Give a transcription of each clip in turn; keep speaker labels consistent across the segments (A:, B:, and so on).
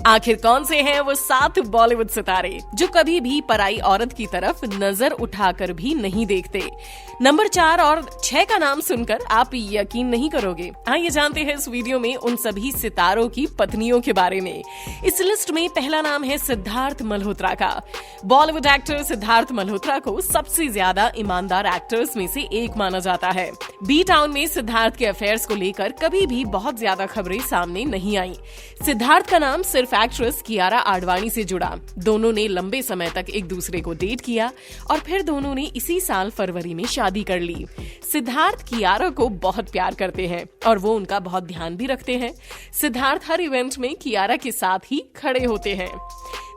A: आखिर कौन से हैं वो 7 बॉलीवुड सितारे जो कभी भी पराई औरत की तरफ नजर उठाकर भी नहीं देखते। नंबर 4 और 6 का नाम सुनकर आप यकीन नहीं करोगे। आइए जानते हैं इस वीडियो में उन सभी सितारों की पत्नियों के बारे में। इस लिस्ट में पहला नाम है सिद्धार्थ मल्होत्रा का। बॉलीवुड एक्टर सिद्धार्थ मल्होत्रा को सबसे ज्यादा ईमानदार एक्टर्स में से एक माना जाता है। बी टाउन में सिद्धार्थ के अफेयर्स को लेकर कभी भी बहुत ज्यादा खबरें सामने नहीं आई। सिद्धार्थ का नाम सिर्फ एक्ट्रेस कियारा आडवाणी से जुड़ा। दोनों ने लंबे समय तक एक दूसरे को डेट किया और फिर दोनों ने इसी साल फरवरी में शादी कर ली। सिद्धार्थ कियारा को बहुत प्यार करते हैं और वो उनका बहुत ध्यान भी रखते हैं। सिद्धार्थ हर इवेंट में कियारा के साथ ही खड़े होते हैं।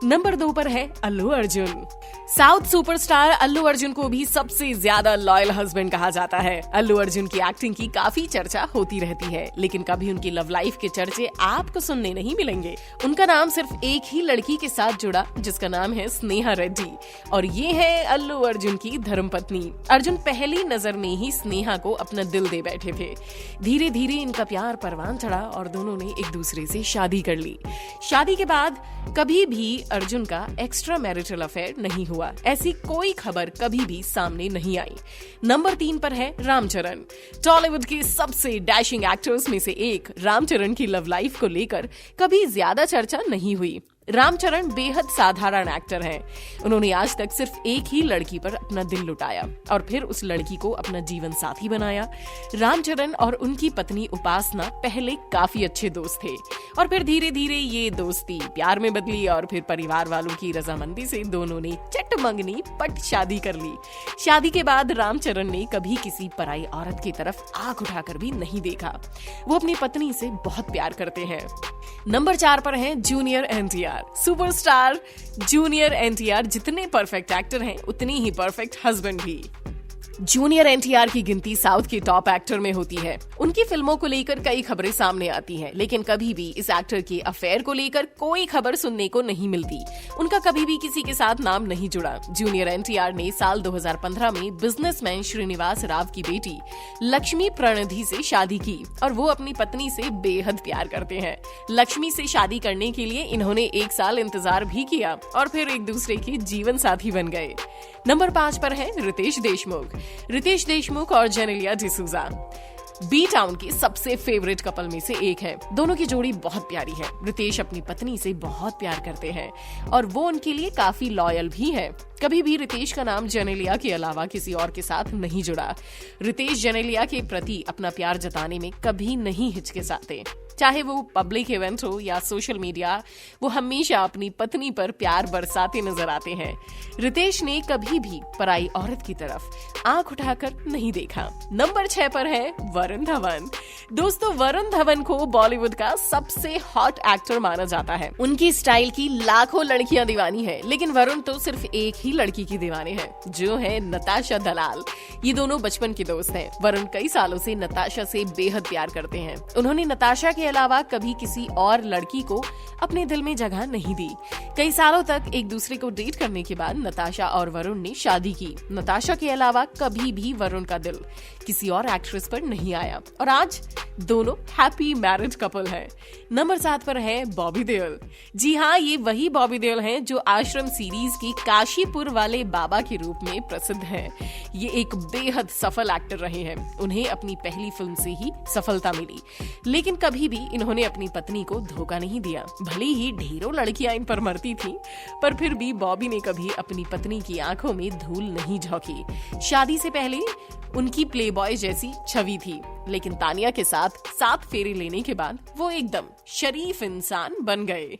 A: नंबर 2 पर है अल्लू अर्जुन। साउथ सुपरस्टार अल्लू अर्जुन को भी सबसे ज्यादा लॉयल हस्बैंड कहा जाता है। अल्लू अर्जुन की एक्टिंग की काफी चर्चा होती रहती है, लेकिन कभी उनकी लव लाइफ के चर्चे आपको सुनने नहीं मिलेंगे। उनका नाम सिर्फ एक ही लड़की के साथ जुड़ा, जिसका नाम है स्नेहा रेड्डी, और ये है अल्लू अर्जुन की धर्मपत्नी। अर्जुन पहली नजर में ही स्नेहा को अपना दिल दे बैठे थे। धीरे धीरे इनका प्यार परवान चढ़ा और दोनों ने एक दूसरे से शादी कर ली। शादी के बाद कभी भी अर्जुन का एक्स्ट्रा मैरिटल अफेयर नहीं हुआ। ऐसी कोई खबर कभी भी सामने नहीं आई। नंबर 3 पर है रामचरण। टॉलीवुड के सबसे डैशिंग एक्टर्स में से एक रामचरण की लव लाइफ को लेकर कभी ज्यादा चर्चा नहीं हुई। रामचरण बेहद साधारण एक्टर हैं। उन्होंने आज तक सिर्फ एक ही लड़की पर अपना दिल लुटाया और फिर उस लड़की को अपना जीवन साथी बनाया। रामचरण और उनकी पत्नी उपासना पहले काफी अच्छे दोस्त थे और फिर धीरे धीरे ये दोस्ती प्यार में बदली और फिर परिवार वालों की रजामंदी से दोनों ने चट मंगनी पट शादी कर ली। शादी के बाद रामचरण ने कभी किसी पराई औरत की तरफ आंख उठाकर भी नहीं देखा। वो अपनी पत्नी से बहुत प्यार करते हैं। नंबर 4 पर है junior NTR. Superstar junior NTR जितने परफेक्ट एक्टर हैं, उतनी ही परफेक्ट हस्बैंड भी। जूनियर एनटीआर की गिनती साउथ के टॉप एक्टर में होती है। उनकी फिल्मों को लेकर कई खबरें सामने आती हैं, लेकिन कभी भी इस एक्टर के अफेयर को लेकर कोई खबर सुनने को नहीं मिलती। उनका कभी भी किसी के साथ नाम नहीं जुड़ा। जूनियर एनटीआर ने साल 2015 में बिजनेसमैन श्रीनिवास राव की बेटी लक्ष्मी प्रणधि से शादी की और वो अपनी पत्नी से बेहद प्यार करते हैं। लक्ष्मी से शादी करने के लिए इन्होंने 1 साल इंतजार भी किया और फिर एक दूसरे के जीवन साथी बन गए। नंबर 5 पर है रितेश देशमुख। रितेश देशमुख और जेनेलिया डिसूजा बी टाउन के सबसे फेवरेट कपल में से एक है। दोनों की जोड़ी बहुत प्यारी है। रितेश अपनी पत्नी से बहुत प्यार करते हैं और वो उनके लिए काफी लॉयल भी है। कभी भी रितेश का नाम जेनेलिया के अलावा किसी और के साथ नहीं जुड़ा। रितेश जेनेलिया के प्रति अपना प्यार जताने में कभी नहीं हिचकिचाते। चाहे वो पब्लिक इवेंट हो या सोशल मीडिया, वो हमेशा अपनी पत्नी पर प्यार बरसाते नजर आते हैं। रितेश ने कभी भी पराई औरत की तरफ आंख उठाकर नहीं देखा। नंबर 6 पर है वरुण धवन। दोस्तों, वरुण धवन को बॉलीवुड का सबसे हॉट एक्टर माना जाता है। उनकी स्टाइल की लाखों लड़कियां दीवानी है, लेकिन वरुण तो सिर्फ एक ही लड़की की दीवाने हैं, जो है नताशा दलाल। ये दोनों बचपन के दोस्त हैं। वरुण कई सालों से नताशा से बेहद प्यार करते हैं। उन्होंने नताशा के अलावा कभी किसी और लड़की को अपने दिल में जगह नहीं दी। कई सालों तक एक दूसरे को डेट करने के बाद नताशा और वरुण ने शादी की। नताशा के अलावा कभी भी वरुण का दिल किसी और एक्ट्रेस पर नहीं आया और आज दोनों हैप्पी मैरिड कपल है। नंबर 7 पर है बॉबी देओल। जी हाँ, ये वही बॉबी देओल हैं जो आश्रम सीरीज की काशीपुर वाले बाबा के रूप में प्रसिद्ध हैं। ये एक बेहद सफल एक्टर रहे हैं। उन्हें अपनी पहली फिल्म से ही सफलता मिली, लेकिन कभी भी इन्होंने अपनी पत्नी को धोखा नहीं दिया। भले ही ढेरों लड़कियां इन पर मरती थीं, पर फिर भी बॉबी ने कभी अपनी पत्नी की आंखों में धूल नहीं झोंकी। शादी से पहले उनकी प्लेबॉय जैसी छवि थी, लेकिन तानिया के साथ 7 फेरे लेने के बाद वो एकदम शरीफ इंसान बन गए।